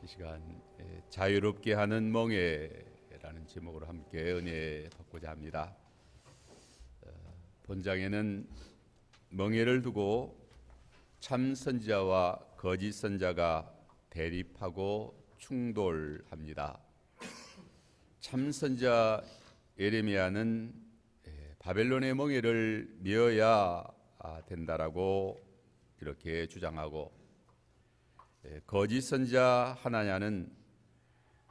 이 시간 자유롭게 하는 멍에라는 제목으로 함께 은혜 받고자 합니다. 본장에는 멍에를 두고 참 선지자와 거짓 선자가 대립하고 충돌합니다. 참 선지자 예레미야는 바벨론의 멍에를 메어야 된다라고 이렇게 주장하고, 거짓 선지자 하나냐는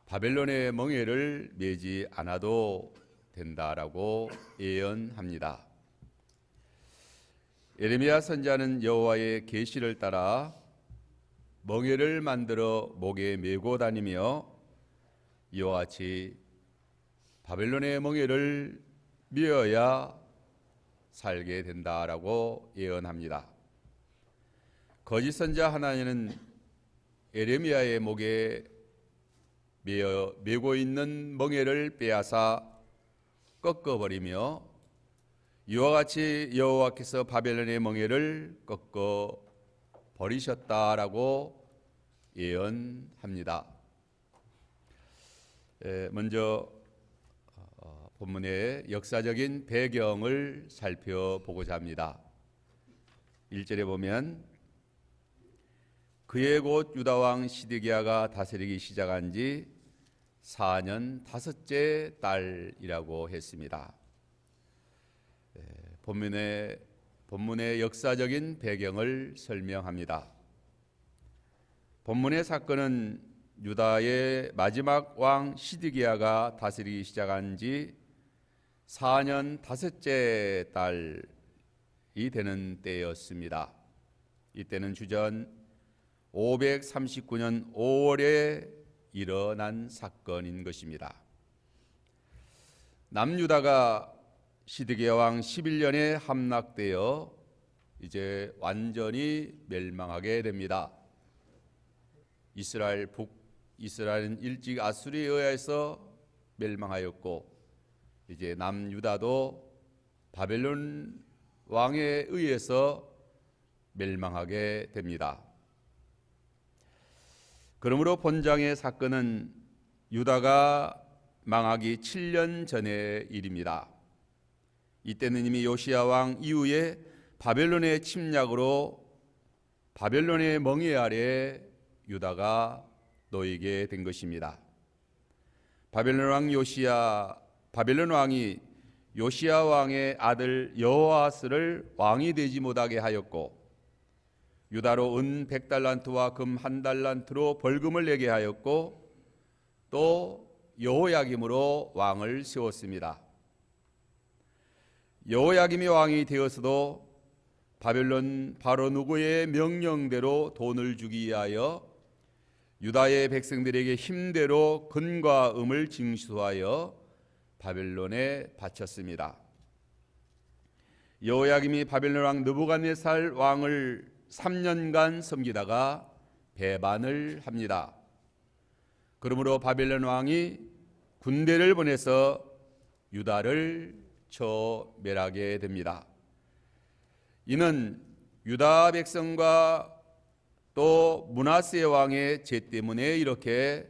바벨론의 멍에를 메지 않아도 된다라고 예언합니다. 예레미야 선지자는 여호와의 계시를 따라 멍에를 만들어 목에 메고 다니며 이와 같이 바벨론의 멍에를 메어야 살게 된다라고 예언합니다. 거짓 선지자 하나냐는 예레미야의 목에 메고 있는 멍에를 빼앗아 꺾어버리며 이와 같이 여호와께서 바벨론의 멍에를 꺾어 버리셨다라고 예언합니다. 먼저 본문의 역사적인 배경을 살펴보고자 합니다. 1절에 보면 그의 곧 유다왕 시드기야가 다스리기 시작한 지 4년 다섯째 달이라고 했습니다. 본문의 역사적인 배경을 설명합니다. 본문의 사건은 유다의 마지막 왕 시드기야가 다스리기 시작한 지 4년 다섯째 달이 되는 때였습니다. 이때는 주전 539년 5월에 일어난 사건인 것입니다. 남유다가 시드기야 왕 11년에 함락되어 이제 완전히 멸망하게 됩니다. 이스라엘은 일찍 아수리에 의해서 멸망하였고, 이제 남유다도 바벨론 왕에 의해서 멸망하게 됩니다. 그러므로 본장의 사건은 유다가 망하기 7년 전의 일입니다. 이때는 이미 요시야 왕 이후에 바벨론의 침략으로 바벨론의 멍에 아래 유다가 놓이게 된 것입니다. 바벨론 왕이 요시야 왕의 아들 여호아스를 왕이 되지 못하게 하였고, 유다로 은 100달란트와 금 1달란트로 벌금을 내게 하였고, 또 여호야김으로 왕을 세웠습니다. 여호야김이 왕이 되어서도 바벨론 바로 누구의 명령대로 돈을 주기 위하여 유다의 백성들에게 힘대로 금과 은을 징수하여 바벨론에 바쳤습니다. 여호야김이 바벨론 왕 느부갓네살 왕을 3년간 섬기다가 배반을 합니다. 그러므로 바벨론 왕이 군대를 보내서 유다를 쳐 멸하게 됩니다. 이는 유다 백성과 또 므낫세 왕의 죄 때문에 이렇게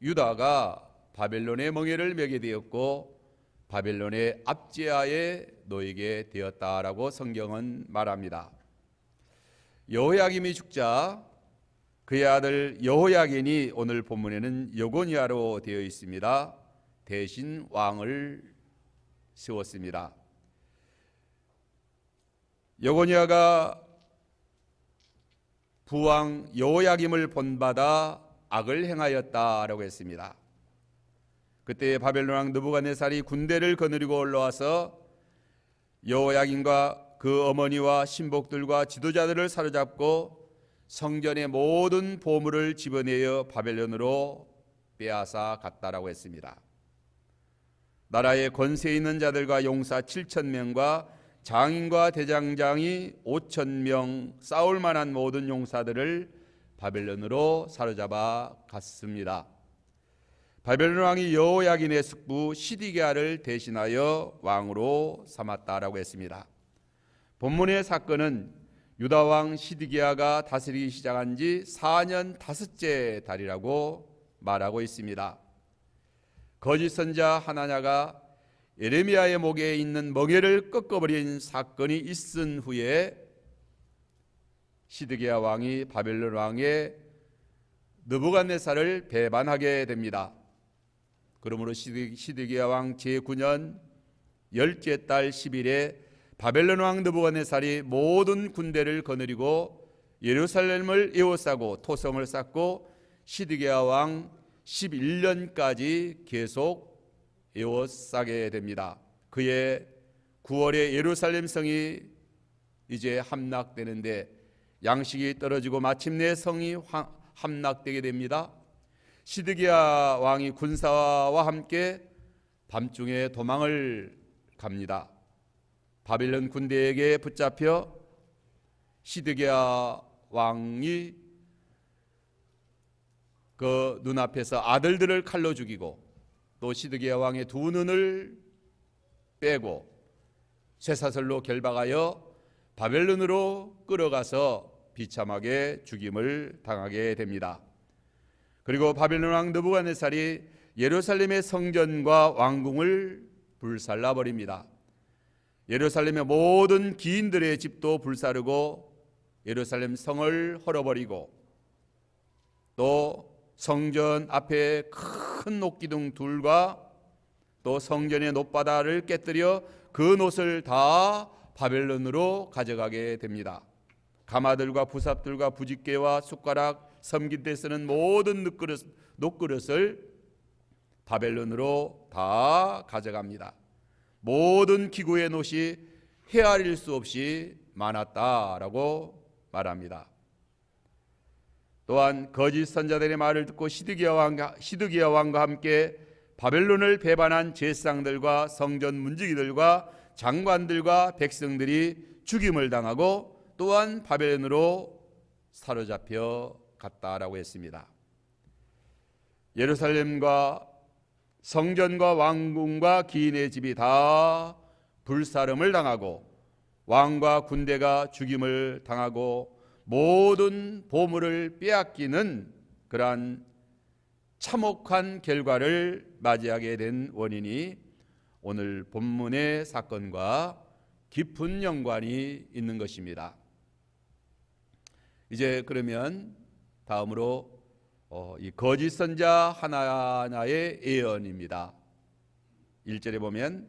유다가 바벨론의 멍에를 메게 되었고 바벨론의 압제하에 놓이게 되었다라고 성경은 말합니다. 여호야김이 죽자 그의 아들 여호야긴이 오늘 본문에는 여고니아로 되어 있습니다. 대신 왕을 세웠습니다. 여고니아가 부왕 여호야김을 본받아 악을 행하였다라고 했습니다. 그때 바벨론 왕 느부갓네살이 군대를 거느리고 올라와서 여호야김과 그 어머니와 신복들과 지도자들을 사로잡고 성전의 모든 보물을 집어내어 바벨론으로 빼앗아 갔다라고 했습니다. 나라의 권세 있는 자들과 용사 7,000명과 장인과 대장장이 5,000명, 싸울 만한 모든 용사들을 바벨론으로 사로잡아 갔습니다. 바벨론 왕이 여호야긴의 숙부 시드기야를 대신하여 왕으로 삼았다라고 했습니다. 본문의 사건은 유다 왕 시드기야가 다스리기 시작한 지 4년 다섯째 달이라고 말하고 있습니다. 거짓 선자 하나냐가 예레미야의 목에 있는 멍에를 꺾어버린 사건이 있은 후에 시드기야 왕이 바벨론 왕의 느부갓네살을 배반하게 됩니다. 그러므로 시드기야 왕 제9년 10째 달 10일에 바벨론 왕 느부갓네살이 모든 군대를 거느리고 예루살렘을 에워싸고 토성을 쌓고 시드기야 왕 11년까지 계속 에워싸게 됩니다. 그해 9월에 예루살렘 성이 이제 함락되는데 양식이 떨어지고 마침내 성이 함락되게 됩니다. 시드기야 왕이 군사와 함께 밤중에 도망을 갑니다. 바벨론 군대에게 붙잡혀 시드기야 왕이 그 눈앞에서 아들들을 칼로 죽이고 또 시드기야 왕의 두 눈을 빼고 쇠사슬로 결박하여 바벨론으로 끌어가서 비참하게 죽임을 당하게 됩니다. 그리고 바벨론 왕 느부갓네살이 예루살렘의 성전과 왕궁을 불살라 버립니다. 예루살렘의 모든 기인들의 집도 불사르고 예루살렘 성을 헐어버리고 또 성전 앞에 큰 옥기둥 둘과 또 성전의 놋바다를 깨뜨려 그 놋을 다 바벨론으로 가져가게 됩니다. 가마들과 부삽들과 부집개와 숟가락, 섬길 때 쓰는 모든 놋그릇을 바벨론으로 다 가져갑니다. 모든 기구의 놋이 헤아릴 수 없이 많았다라고 말합니다. 또한 거짓 선자들의 말을 듣고 시드기야 왕과 함께 바벨론을 배반한 제사장들과 성전 문지기들과 장관들과 백성들이 죽임을 당하고 또한 바벨론으로 사로잡혀 갔다라고 했습니다. 예루살렘과 성전과 왕궁과 기인의 집이 다 불사름을 당하고 왕과 군대가 죽임을 당하고 모든 보물을 빼앗기는 그러한 참혹한 결과를 맞이하게 된 원인이 오늘 본문의 사건과 깊은 연관이 있는 것입니다. 이제 그러면 다음으로 이 거짓 선자 하나냐의 예언입니다. 1절에 보면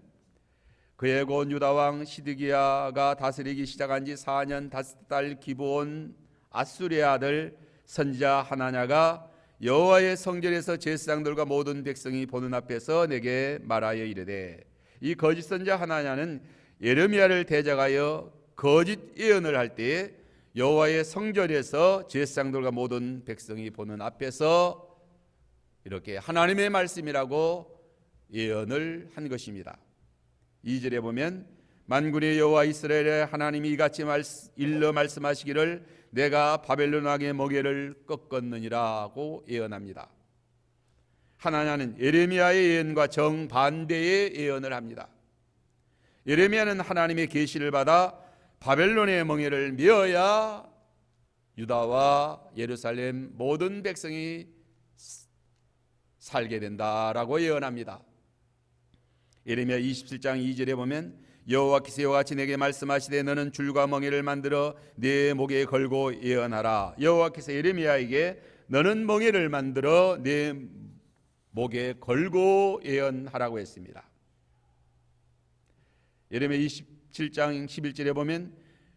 그해 곧 유다 왕 시드기야가 다스리기 시작한 지 4년 5달 기브온 아수리의 아들 선지자 하나냐가 여호와의 성전에서 제사장들과 모든 백성이 보는 앞에서 내게 말하여 이르되, 이 거짓 선자 하나냐는 예레미야를 대적하여 거짓 예언을 할 때에 여호와의 성전에서 제사장들과 모든 백성이 보는 앞에서 이렇게 하나님의 말씀이라고 예언을 한 것입니다. 2절에 보면 만군의 여호와 이스라엘의 하나님이 이같이 일러 말씀하시기를 내가 바벨론 왕의 멍에를 꺾었느니라고 예언합니다. 하나냐는 예레미야의 예언과 정반대의 예언을 합니다. 예레미야는 하나님의 계시를 받아 바벨론의 멍에를 메어야 유다와 예루살렘 모든 백성이 살게 된다라고 예언합니다. 예레미야 27장 2절에 보면 여호와께서 이와 같이 내게 말씀하시되 너는 줄과 멍에를 만들어 내 목에 걸고 예언하라. 여호와께서 예레미야에게 너는 멍에를 만들어 내 목에 걸고 예언하라고 했습니다. 예레미야 27장 11절에 보면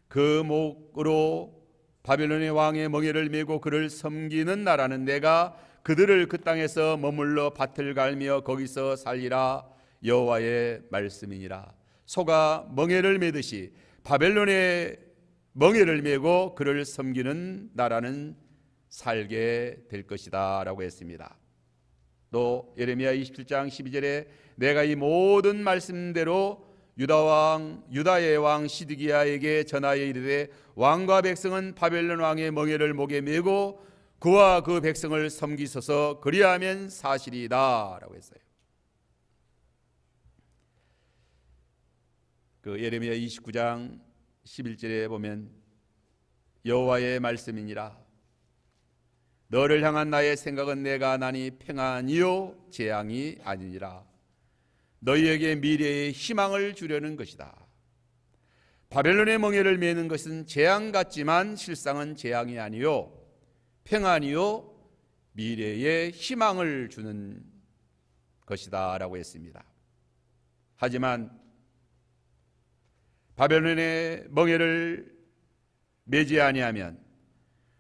그 목으로 바벨론의 왕의 멍에를 메고 그를 섬기는 나라는 내가 그들을 그 땅에서 머물러 밭을 갈며 거기서 살리라. 여호와의 말씀이니라. 소가 멍에를 메듯이 바벨론의 멍에를 메고 그를 섬기는 나라는 살게 될 것이다 라고 했습니다. 또 예레미야 27장 12절에 내가 이 모든 말씀대로 유다의 왕 시드기야에게 전하여 이르되 왕과 백성은 바벨론 왕의 멍에를 목에 메고 그와 그 백성을 섬기소서 그리하면 사실이다 라고 했어요. 그 예레미야 29장 11절에 보면 여호와의 말씀이니라. 너를 향한 나의 생각은 내가 하나니 평안이요 재앙이 아니니라. 너희에게 미래의 희망을 주려는 것이다. 바벨론의 멍에를 메는 것은 재앙 같지만 실상은 재앙이 아니요 평안이요 미래의 희망을 주는 것이다 라고 했습니다. 하지만 바벨론의 멍에를 매지 아니하면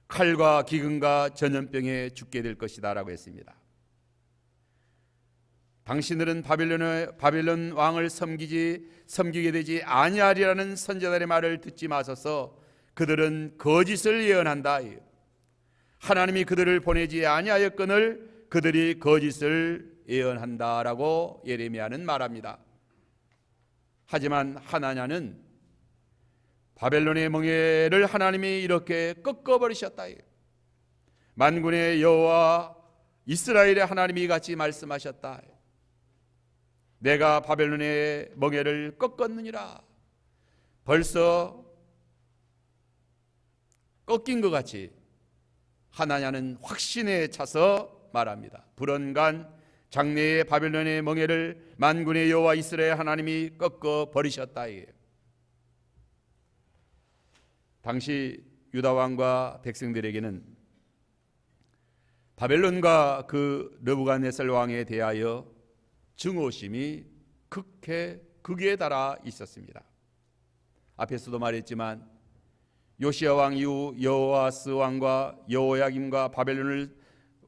칼과 기근과 전염병에 죽게 될 것이다 라고 했습니다. 당신들은 바벨론 왕을 섬기게 되지 아니하리라는 선지자들의 말을 듣지 마소서. 그들은 거짓을 예언한다. 하나님이 그들을 보내지 아니하였거늘 그들이 거짓을 예언한다라고 예레미야는 말합니다. 하지만 하나냐는 바벨론의 멍에를 하나님이 이렇게 꺾어버리셨다. 만군의 여호와 이스라엘의 하나님이 같이 말씀하셨다. 내가 바벨론의 멍에를 꺾었느니라. 벌써 꺾인 것 같이 하나냐는 확신에 차서 말합니다. 불언간 장래의 바벨론의 멍에를 만군의 여호와 이스라엘 하나님이 꺾어 버리셨다. 당시 유다 왕과 백성들에게는 바벨론과 그 느부갓네살 왕에 대하여 증오심이 극에 달아 있었습니다. 앞에서도 말했지만 요시야 왕 이후 여호아스 왕과 여호야김과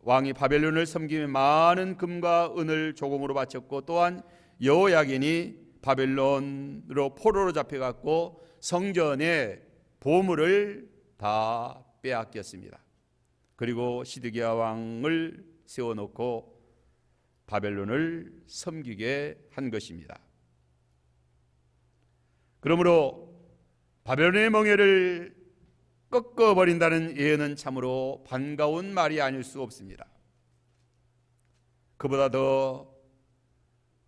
왕이 바벨론을 섬기며 많은 금과 은을 조공으로 바쳤고, 또한 여호야긴이 바벨론으로 포로로 잡혀갔고 성전의 보물을 다 빼앗겼습니다. 그리고 시드기야 왕을 세워놓고 바벨론을 섬기게 한 것입니다. 그러므로 바벨론의 멍에를 꺾어버린다는 예언은 참으로 반가운 말이 아닐 수 없습니다. 그보다 더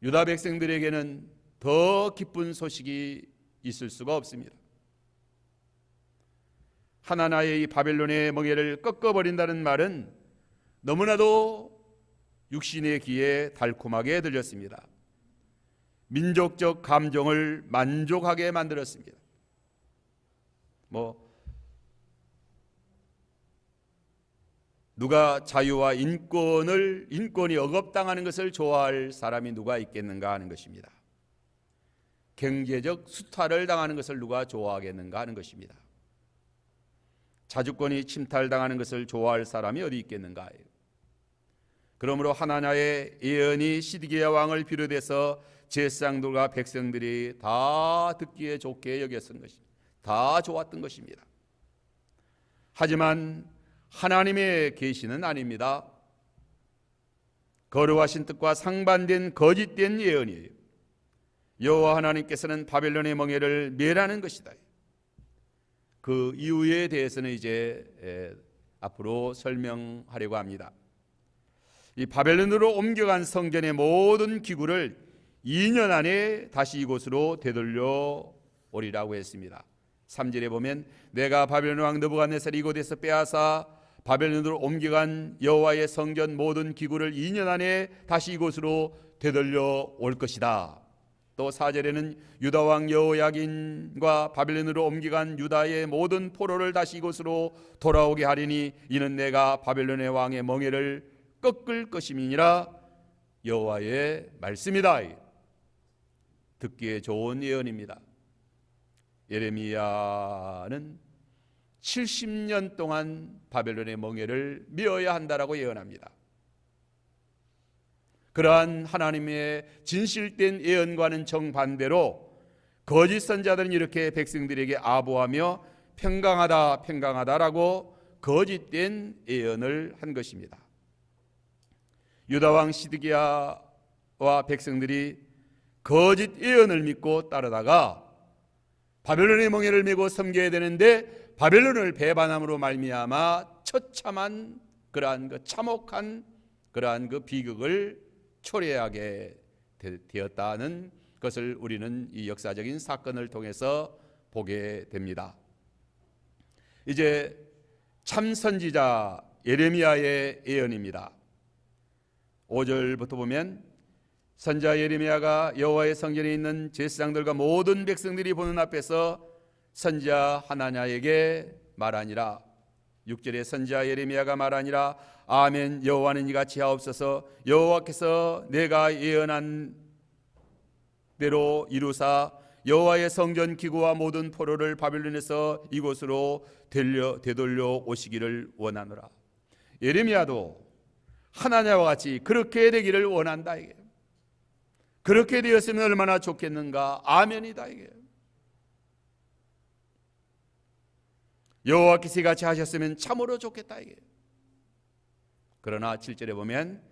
유다 백성들에게는 더 기쁜 소식이 있을 수가 없습니다. 하나나의 이 바벨론의 멍에를 꺾어버린다는 말은 너무나도 육신의 귀에 달콤하게 들렸습니다. 민족적 감정을 만족하게 만들었습니다. 누가 자유와 인권이 억압당하는 것을 좋아할 사람이 누가 있겠는가 하는 것입니다. 경제적 수탈을 당하는 것을 누가 좋아하겠는가 하는 것입니다. 자주권이 침탈당하는 것을 좋아할 사람이 어디 있겠는가. 그러므로 하나냐의 예언이 시드기야 왕을 비롯해서 제사장들과 백성들이 다 듣기에 좋게 여겼던 것입니다. 다 좋았던 것입니다. 하지만 하나님의 계시는 아닙니다. 거룩하신 뜻과 상반된 거짓된 예언이에요. 여호와 하나님께서는 바벨론의 멍에를 멸하는 것이다. 그 이유에 대해서는 이제 앞으로 설명하려고 합니다. 이 바벨론으로 옮겨간 성전의 모든 기구를 2년 안에 다시 이곳으로 되돌려 오리라고 했습니다. 3절에 보면 내가 바벨론 왕 느부갓네살이 이곳에서 빼앗아 바벨론으로 옮겨간 여호와의 성전 모든 기구를 2년 안에 다시 이곳으로 되돌려 올 것이다. 또 4절에는 유다 왕 여호야긴과 바벨론으로 옮겨간 유다의 모든 포로를 다시 이곳으로 돌아오게 하리니 이는 내가 바벨론의 왕의 멍에를 꺾을 것임이니라. 여호와의 말씀이다. 듣기에 좋은 예언입니다. 예레미야는 70년 동안 바벨론의 멍에를 메어야 한다라고 예언합니다. 그러한 하나님의 진실된 예언과는 정반대로 거짓 선자들은 이렇게 백성들에게 아부하며 평강하다라고 거짓된 예언을 한 것입니다. 유다 왕 시드기야와 백성들이 거짓 예언을 믿고 따르다가 바벨론의 멍에를 메고 섬겨야 되는데 바벨론을 배반함으로 말미암아 처참한 그러한 참혹한 그러한 비극을 초래하게 되었다는 것을 우리는 이 역사적인 사건을 통해서 보게 됩니다. 이제 참 선지자 예레미야의 예언입니다. 5절부터 보면 선지자 예레미야가 여호와의 성전에 있는 제사장들과 모든 백성들이 보는 앞에서 선지자 하나냐에게 말하니라. 6절에 선지자 예레미야가 말하니라. 아멘. 여호와는 이같이 하옵소서. 여호와께서 내가 예언한 대로 이루사 여호와의 성전 기구와 모든 포로를 바벨론에서 이곳으로 되돌려 오시기를 원하노라. 예레미야도 하나냐와 같이 그렇게 되기를 원한다. 이게 그렇게 되었으면 얼마나 좋겠는가. 아멘이다. 이게 여호와께서 이같이 하셨으면 참으로 좋겠다. 이게 그러나 7절에 보면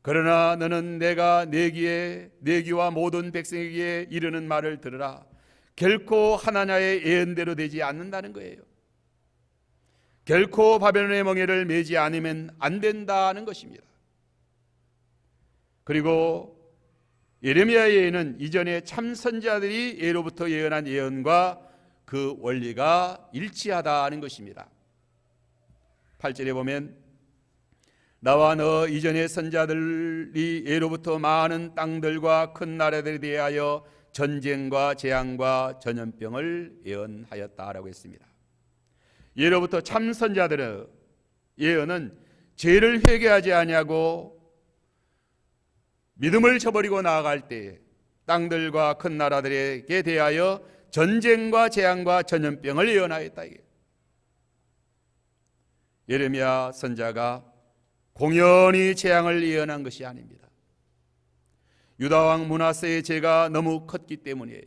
그러나 너는 내가 내 귀와 모든 백성에게 이르는 말을 들으라. 결코 하나냐의 예언대로 되지 않는다는 거예요. 결코 바벨론의 멍에를 메지 않으면 안 된다는 것입니다. 그리고 예레미야의 예언은 이전에 참 선지자들이 예로부터 예언한 예언과 그 원리가 일치하다는 것입니다. 8절에 보면 나와 너 이전의 선지자들이 예로부터 많은 땅들과 큰 나라들에 대하여 전쟁과 재앙과 전염병을 예언하였다라고 했습니다. 예로부터 참 선지자들의 예언은 죄를 회개하지 아니하고 믿음을 저버리고 나아갈 때 땅들과 큰 나라들에게 대하여 전쟁과 재앙과 전염병을 예언하였다. 예레미야 선지자가 공연히 재앙을 예언한 것이 아닙니다. 유다왕 므낫세의 죄가 너무 컸기 때문이에요.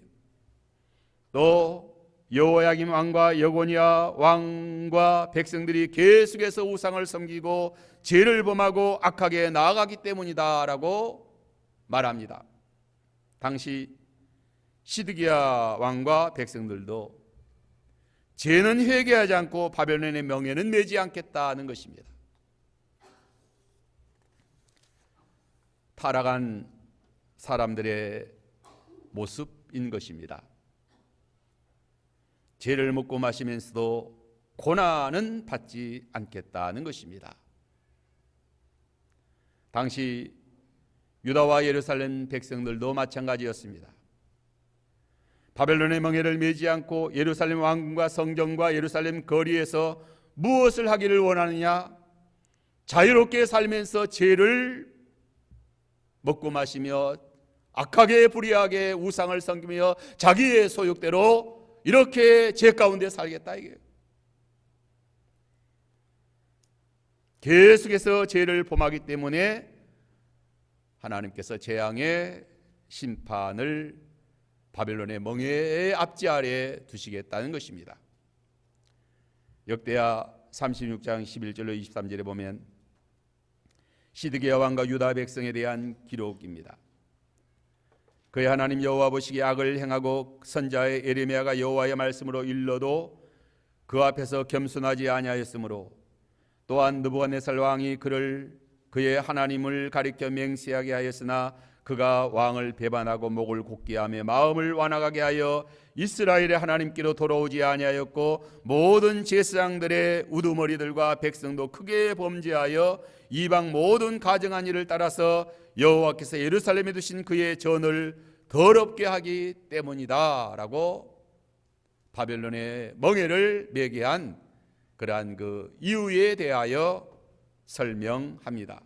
또 여호야김 왕과 여고니아 왕과 백성들이 계속해서 우상을 섬기고 죄를 범하고 악하게 나아가기 때문이다라고 말합니다. 당시 시드기야 왕과 백성들도 죄는 회개하지 않고 바벨론의 명예는 매지 않겠다는 것입니다. 타락한 사람들의 모습인 것입니다. 죄를 먹고 마시면서도 고난은 받지 않겠다는 것입니다. 당시 유다와 예루살렘 백성들도 마찬가지였습니다. 바벨론의 멍에를 메지 않고 예루살렘 왕궁과 성전과 예루살렘 거리에서 무엇을 하기를 원하느냐? 자유롭게 살면서 죄를 먹고 마시며 악하게 불의하게 우상을 섬기며 자기의 소욕대로 이렇게 죄 가운데 살겠다. 이게 계속해서 죄를 범하기 때문에 하나님께서 재앙의 심판을 바벨론의 멍에의 앞지 아래에 두시겠다는 것입니다. 역대하 36장 11절로 23절에 보면 시드기야 왕과 유다 백성에 대한 기록입니다. 그의 하나님 여호와 보시기에 악을 행하고 선지자의 예레미야가 여호와의 말씀으로 일러도 그 앞에서 겸손하지 아니하였으므로 또한 느부갓네살 왕이 그의 하나님을 가리켜 맹세하게 하였으나 그가 왕을 배반하고 목을 곧게 하며 마음을 완악하게 하여 이스라엘의 하나님께로 돌아오지 아니하였고 모든 제사장들의 우두머리들과 백성도 크게 범죄하여 이방 모든 가증한 일을 따라서 여호와께서 예루살렘에 두신 그의 전을 더럽게 하기 때문이다 라고 바벨론의 멍에를 매게 한 그러한 그 이유에 대하여 설명합니다.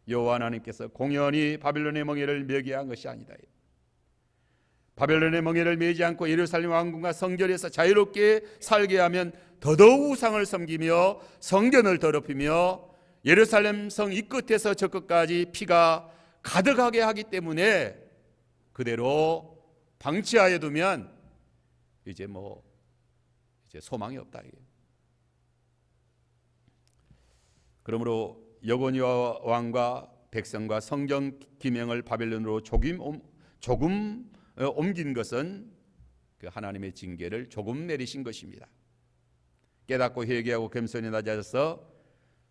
여호와 하나님께서 공연히 바벨론의 멍에를 매게 한 것이 아니다. 바벨론의 멍에를 매지 않고 예루살렘 왕궁과 성전에서 자유롭게 살게 하면 더더욱 우상을 섬기며 성전을 더럽히며 예루살렘 성 이 끝에서 저 끝까지 피가 가득하게 하기 때문에 그대로 방치하여 두면 이제 소망이 없다. 그러므로 여고니아 왕과 백성과 성전 기명을 바벨론으로 조금 옮긴 것은 그 하나님의 징계를 조금 내리신 것입니다. 깨닫고 회개하고 겸손히 낮아져서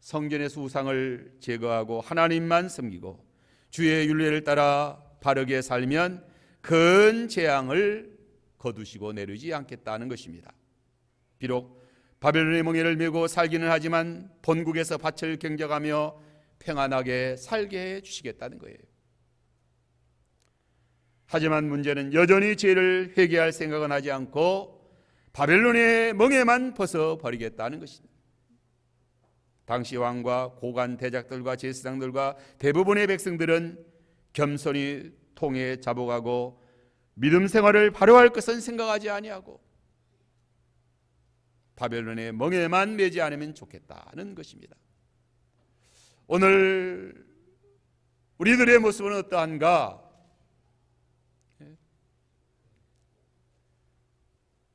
성전에서 우상을 제거하고 하나님만 섬기고 주의 율례를 따라 바르게 살면 큰 재앙을 거두시고 내리지 않겠다는 것입니다. 비록 바벨론의 멍에를 메고 살기는 하지만 본국에서 밭을 경작하며 평안하게 살게 해 주시겠다는 거예요. 하지만 문제는 여전히 죄를 회개할 생각은 하지 않고 바벨론의 멍에만 벗어버리겠다는 것입니다. 당시 왕과 고관 대작들과 제사장들과 대부분의 백성들은 겸손히 통에 자복하고 믿음 생활을 바로할 것은 생각하지 아니하고 바벨론의 멍에만 매지 않으면 좋겠다는 것입니다. 오늘 우리들의 모습은 어떠한가?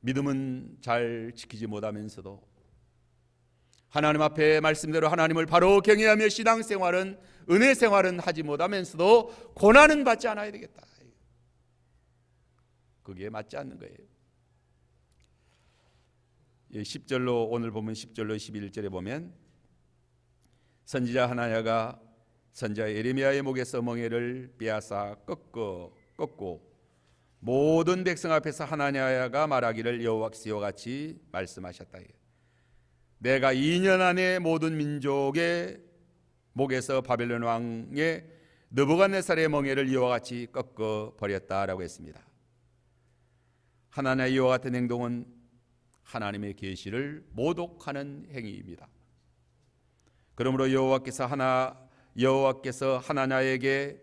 믿음은 잘 지키지 못하면서도 하나님 앞에 말씀대로 하나님을 바로 경외하며 신앙생활은 은혜 생활은 하지 못하면서도 고난은 받지 않아야 되겠다. 그게 맞지 않는 거예요. 10절로 오늘 보면 10절로 11절에 보면 선지자 하나야가 선지자 예레미야의 목에서 멍에를 빼앗아 꺾고 모든 백성 앞에서 하나냐가 말하기를 여호와께서 이와 같이 말씀하셨다. 내가 2년 안에 모든 민족의 목에서 바벨론 왕의 느부갓네살의 멍에를 이와 같이 꺾어 버렸다라고 했습니다. 하나냐의 이와 같은 행동은 하나님의 계시를 모독하는 행위입니다. 그러므로 여호와께서 하나냐에게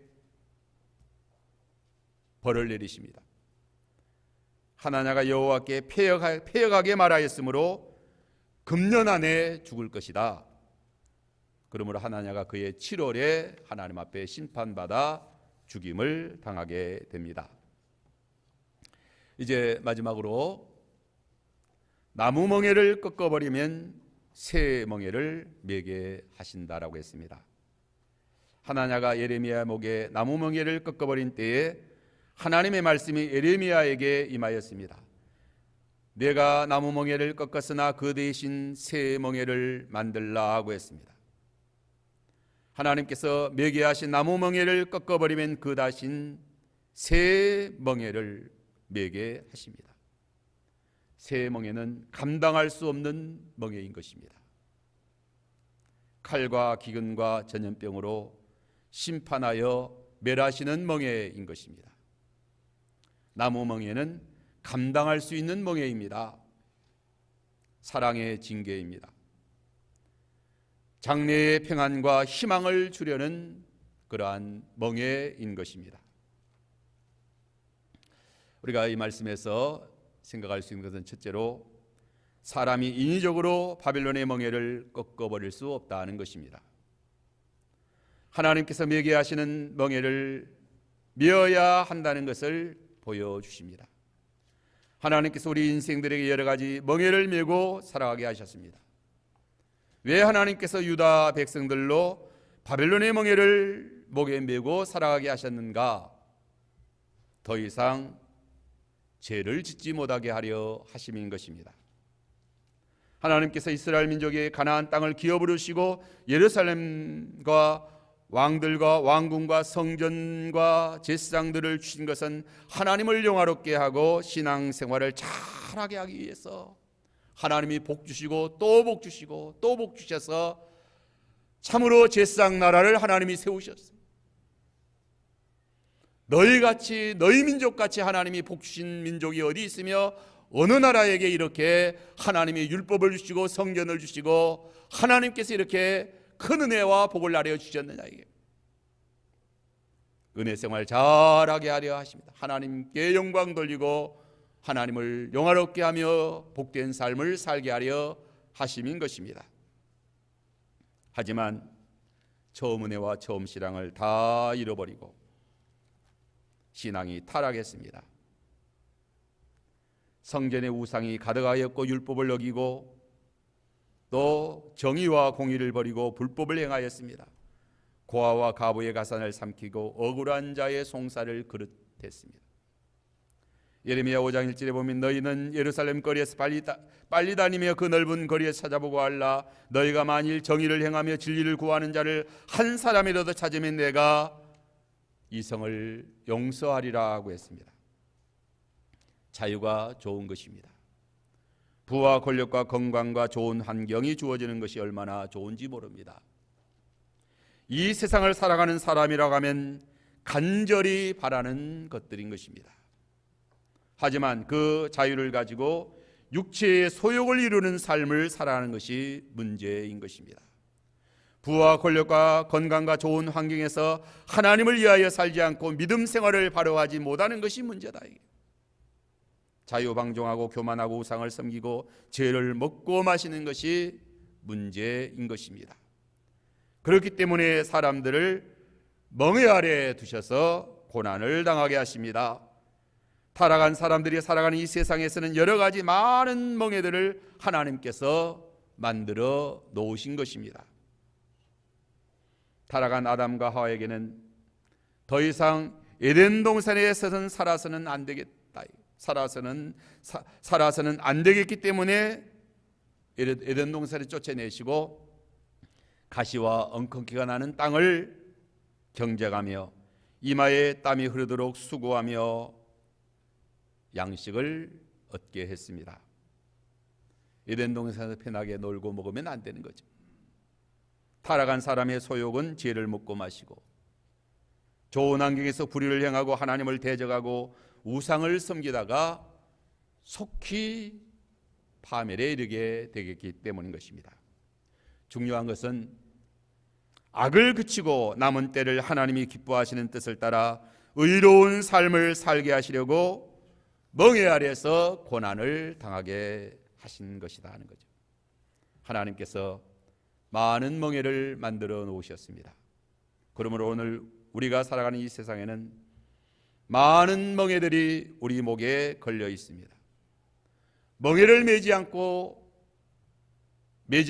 벌을 내리십니다. 하나냐가 여호와께 패역하게 말하였으므로 금년 안에 죽을 것이다. 그러므로 하나냐가 그의 7월에 하나님 앞에 심판받아 죽임을 당하게 됩니다. 이제 마지막으로 나무 멍에를 꺾어버리면 새 멍에를 매게 하신다라고 했습니다. 하나냐가 예레미야 목에 나무 멍에를 꺾어버린 때에 하나님의 말씀이 예레미야에게 임하였습니다. 내가 나무 멍에를 꺾었으나 그 대신 새 멍에를 만들라 하고 했습니다. 하나님께서 매게 하신 나무 멍에를 꺾어버리면 그 대신 새 멍에를 매게 하십니다. 새 멍에는 감당할 수 없는 멍에인 것입니다. 칼과 기근과 전염병으로 심판하여 멸하시는 멍에인 것입니다. 나무 멍에는 감당할 수 있는 멍에입니다. 사랑의 징계입니다. 장래의 평안과 희망을 주려는 그러한 멍에인 것입니다. 우리가 이 말씀에서 생각할 수 있는 것은 첫째로 사람이 인위적으로 바벨론의 멍에를 꺾어버릴 수 없다는 것입니다. 하나님께서 매게 하시는 멍에를 메어야 한다는 것을 보여주십니다. 하나님께서 우리 인생들에게 여러 가지 멍에를 메고 살아가게 하셨습니다. 왜 하나님께서 유다 백성들로 바벨론의 멍에를 목에 메고 살아가게 하셨는가? 더 이상 죄를 짓지 못하게 하려 하심인 것입니다. 하나님께서 이스라엘 민족의 가나안 땅을 기업으로 주시고 예루살렘과 왕들과 왕궁과 성전과 제사장들을 주신 것은 하나님을 영화롭게 하고 신앙생활을 잘하게 하기 위해서 하나님이 복 주시고 또 복 주시고 또 복 주셔서 참으로 제사장 나라를 하나님이 세우셨습니다. 너희 민족같이 하나님이 복 주신 민족이 어디 있으며 어느 나라에게 이렇게 하나님이 율법을 주시고 성전을 주시고 하나님께서 이렇게 큰 은혜와 복을 나려 주셨느냐. 이게 은혜 생활 잘하게 하려 하십니다. 하나님께 영광 돌리고 하나님을 영화롭게 하며 복된 삶을 살게 하려 하심인 것입니다. 하지만 처음 은혜와 처음 신앙을 다 잃어버리고 신앙이 타락했습니다. 성전의 우상이 가득하였고 율법을 어기고 또 정의와 공의를 버리고 불법을 행하였습니다. 고아와 가부의 가산을 삼키고 억울한 자의 송사를 그릇했습니다. 예레미야 5장 1절에 보면 너희는 예루살렘 거리에서 빨리 다니며 그 넓은 거리에 찾아보고 알라. 너희가 만일 정의를 행하며 진리를 구하는 자를 한 사람이라도 찾으면 내가 이 성을 용서하리라 하고 했습니다. 자유가 좋은 것입니다. 부와 권력과 건강과 좋은 환경이 주어지는 것이 얼마나 좋은지 모릅니다. 이 세상을 살아가는 사람이라고 하면 간절히 바라는 것들인 것입니다. 하지만 그 자유를 가지고 육체의 소욕을 이루는 삶을 살아가는 것이 문제인 것입니다. 부와 권력과 건강과 좋은 환경에서 하나님을 위하여 살지 않고 믿음 생활을 바로 하지 못하는 것이 문제다. 자유방종하고 교만하고 우상을 섬기고 죄를 먹고 마시는 것이 문제인 것입니다. 그렇기 때문에 사람들을 멍에 아래 두셔서 고난을 당하게 하십니다. 타락한 사람들이 살아가는 이 세상에서는 여러 가지 많은 멍에들을 하나님께서 만들어 놓으신 것입니다. 타락한 아담과 하와에게는 더 이상 에덴 동산에서는 살아서는 안 되겠다. 살아서는 안 되겠기 때문에 에덴 동산에 쫓아내시고 가시와 엉겅퀴가 나는 땅을 경작하며 이마에 땀이 흐르도록 수고하며 양식을 얻게 했습니다. 에덴 동산에서 편하게 놀고 먹으면 안 되는 거죠. 타락한 사람의 소욕은 죄를 먹고 마시고 좋은 환경에서 불의를 행하고 하나님을 대적하고 우상을 섬기다가 속히 파멸에 이르게 되겠기 때문인 것입니다. 중요한 것은 악을 그치고 남은 때를 하나님이 기뻐하시는 뜻을 따라 의로운 삶을 살게 하시려고 멍에 아래서 고난을 당하게 하신 것이다 하는 거죠. 하나님께서 많은 멍에를 만들어 놓으셨습니다. 그러므로 오늘 우리가 살아가는 이 세상에는 많은 멍에들이 우리 목에 걸려 있습니다. 멍에를 매지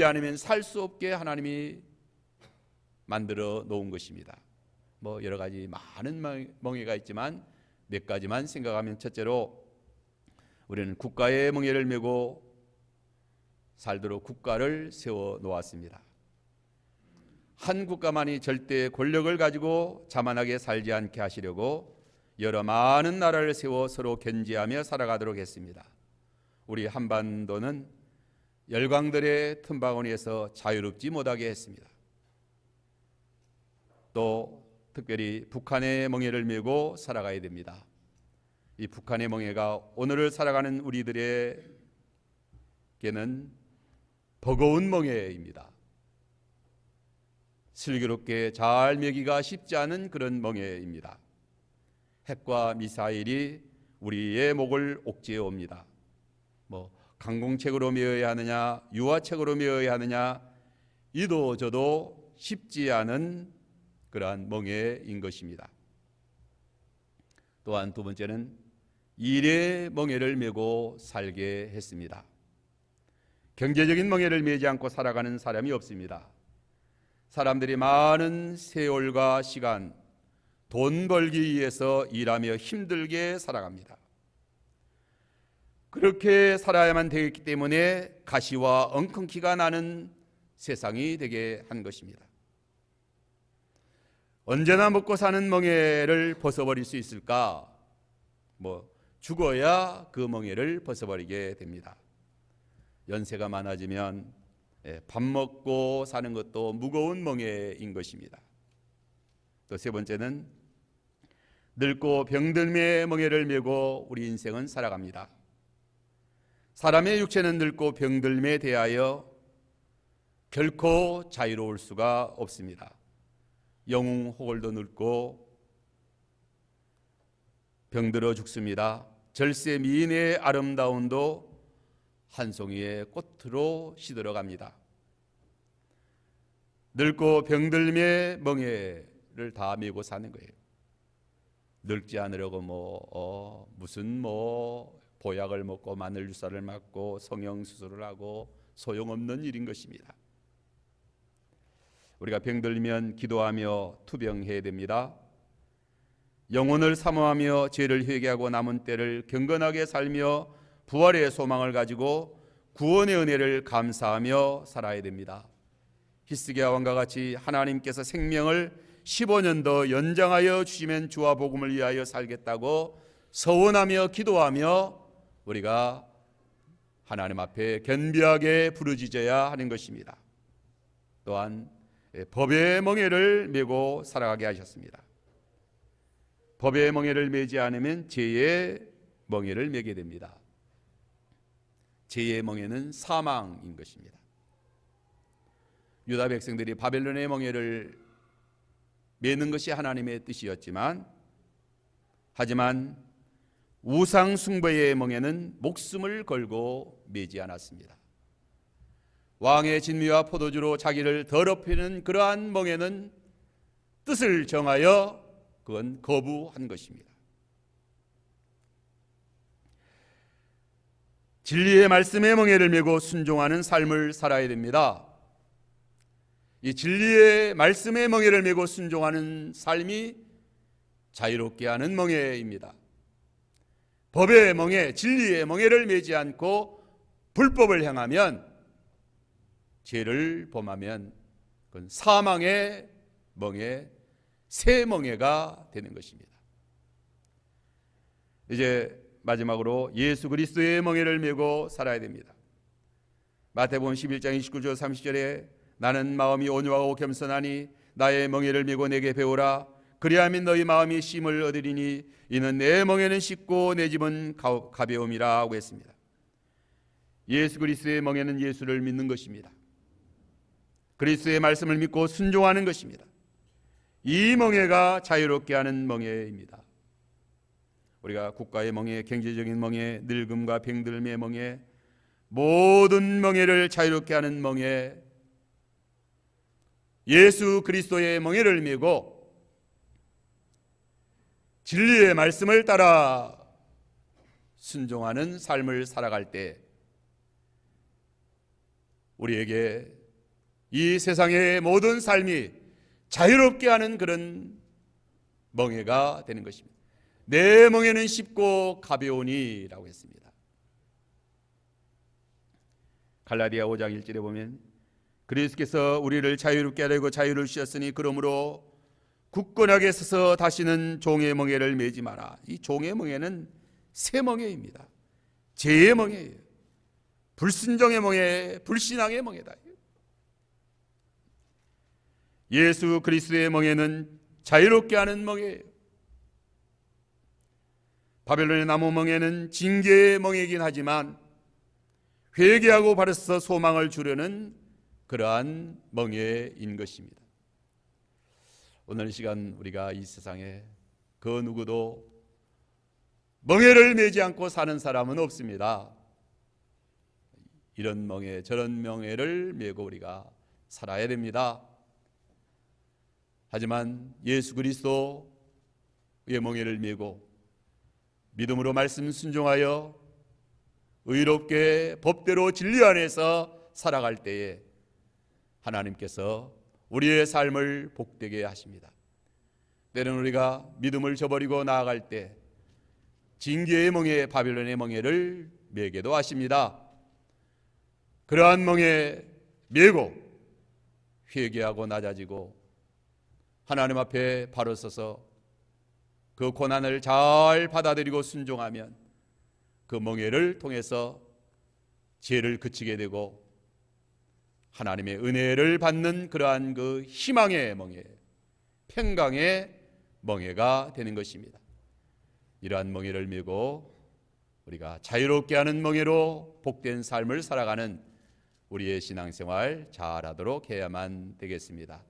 않으면 살 수 없게 하나님이 만들어 놓은 것입니다. 여러 가지 많은 멍에가 있지만 몇 가지만 생각하면, 첫째로 우리는 국가의 멍에를 메고 살도록 국가를 세워 놓았습니다. 한 국가만이 절대 권력을 가지고 자만하게 살지 않게 하시려고 여러 많은 나라를 세워 서로 견제하며 살아가도록 했습니다. 우리 한반도는 열강들의 틈바구니에서 자유롭지 못하게 했습니다. 또 특별히 북한의 멍에를 메고 살아가야 됩니다. 이 북한의 멍에가 오늘을 살아가는 우리들에게는 버거운 멍에입니다. 슬기롭게 잘 메기가 쉽지 않은 그런 멍에입니다. 핵과 미사일이 우리의 목을 옥죄어 옵니다. 강공책으로 메어야 하느냐, 유화책으로 메어야 하느냐, 이도 저도 쉽지 않은 그러한 멍에인 것입니다. 또한 두 번째는 일의 멍에를 메고 살게 했습니다. 경제적인 멍에를 메지 않고 살아가는 사람이 없습니다. 사람들이 많은 세월과 시간, 돈 벌기 위해서 일하며 힘들게 살아갑니다. 그렇게 살아야만 되겠기 때문에 가시와 엉겅퀴가 나는 세상이 되게 한 것입니다. 언제나 먹고 사는 멍에를 벗어버릴 수 있을까? 죽어야 그 멍에를 벗어버리게 됩니다. 연세가 많아지면 밥 먹고 사는 것도 무거운 멍에인 것입니다. 또 세 번째는 늙고 병들매 멍에를 메고 우리 인생은 살아갑니다. 사람의 육체는 늙고 병들매 대하여 결코 자유로울 수가 없습니다. 영웅 호걸도 늙고 병들어 죽습니다. 절세 미인의 아름다움도 한 송이의 꽃으로 시들어갑니다. 늙고 병들매 멍에를 다 메고 사는 거예요. 늙지 않으려고 무슨 보약을 먹고 마늘 주사를 맞고 성형 수술을 하고 소용없는 일인 것입니다. 우리가 병들면 기도하며 투병해야 됩니다. 영혼을 사모하며 죄를 회개하고 남은 때를 경건하게 살며 부활의 소망을 가지고 구원의 은혜를 감사하며 살아야 됩니다. 히스기야 왕과 같이 하나님께서 생명을 15년 더 연장하여 주시면 주와 복음을 위하여 살겠다고 서원하며 기도하며 우리가 하나님 앞에 견비하게 부르짖어야 하는 것입니다. 또한 법의 멍에를 메고 살아가게 하셨습니다. 법의 멍에를 메지 않으면 죄의 멍에를 메게 됩니다. 죄의 멍에는 사망인 것입니다. 유다 백성들이 바벨론의 멍에를 메는 것이 하나님의 뜻이었지만, 하지만 우상 숭배의 멍에는 목숨을 걸고 메지 않았습니다. 왕의 진미와 포도주로 자기를 더럽히는 그러한 멍에는 뜻을 정하여 그건 거부한 것입니다. 진리의 말씀의 멍에를 메고 순종하는 삶을 살아야 됩니다. 이 진리의 말씀의 멍에를 메고 순종하는 삶이 자유롭게 하는 멍에입니다. 법의 멍에, 진리의 멍에를 메지 않고 불법을 행하면, 죄를 범하면 그건 사망의 멍에, 새 멍에가 되는 것입니다. 이제 마지막으로 예수 그리스도의 멍에를 메고 살아야 됩니다. 마태복음 11장 29절 30절에 나는 마음이 온유하고 겸손하니 나의 멍에를 메고 내게 배우라. 그리하면 너희 마음이 쉼을 얻으리니 이는 내 멍에는 쉽고 내 짐은 가벼움이라 하고 했습니다. 예수 그리스도의 멍에는 예수를 믿는 것입니다. 그리스도의 말씀을 믿고 순종하는 것입니다. 이 멍에가 자유롭게 하는 멍에입니다. 우리가 국가의 멍에, 경제적인 멍에, 늙음과 병들음의 멍에, 모든 멍에를 자유롭게 하는 멍에, 예수 그리스도의 멍에를 메고 진리의 말씀을 따라 순종하는 삶을 살아갈 때 우리에게 이 세상의 모든 삶이 자유롭게 하는 그런 멍에가 되는 것입니다. 내 멍에는 쉽고 가벼우니라고 했습니다. 갈라디아 5장 1절에 보면 그리스도께서 우리를 자유롭게 하려고 자유를 주셨으니 그러므로 굳건하게 서서 다시는 종의 멍에를 메지 마라. 이 종의 멍에는 새 멍에입니다. 죄의 멍에예요. 불순종의 멍에, 불신앙의 멍에다. 예수 그리스도의 멍에는 자유롭게 하는 멍에예요. 바벨론의 나무 멍에는 징계의 멍에이긴 하지만 회개하고 바로 서서 소망을 주려는 그러한 멍에인 것입니다. 오늘 시간 우리가 이 세상에 그 누구도 멍에를 메지 않고 사는 사람은 없습니다. 이런 멍에 저런 멍에를 메고 우리가 살아야 됩니다. 하지만 예수 그리스도의 멍에를 메고 믿음으로 말씀 순종하여 의롭게 법대로 진리 안에서 살아갈 때에 하나님께서 우리의 삶을 복되게 하십니다. 때로는 우리가 믿음을 저버리고 나아갈 때 징계의 멍에, 바벨론의 멍에를 메게도 하십니다. 그러한 멍에 메고 회개하고 낮아지고 하나님 앞에 바로 서서 그 고난을 잘 받아들이고 순종하면 그 멍에를 통해서 죄를 그치게 되고 하나님의 은혜를 받는 그러한 그 희망의 멍에, 평강의 멍에가 되는 것입니다. 이러한 멍에를 메고 우리가 자유롭게 하는 멍에로 복된 삶을 살아가는 우리의 신앙생활 잘하도록 해야만 되겠습니다.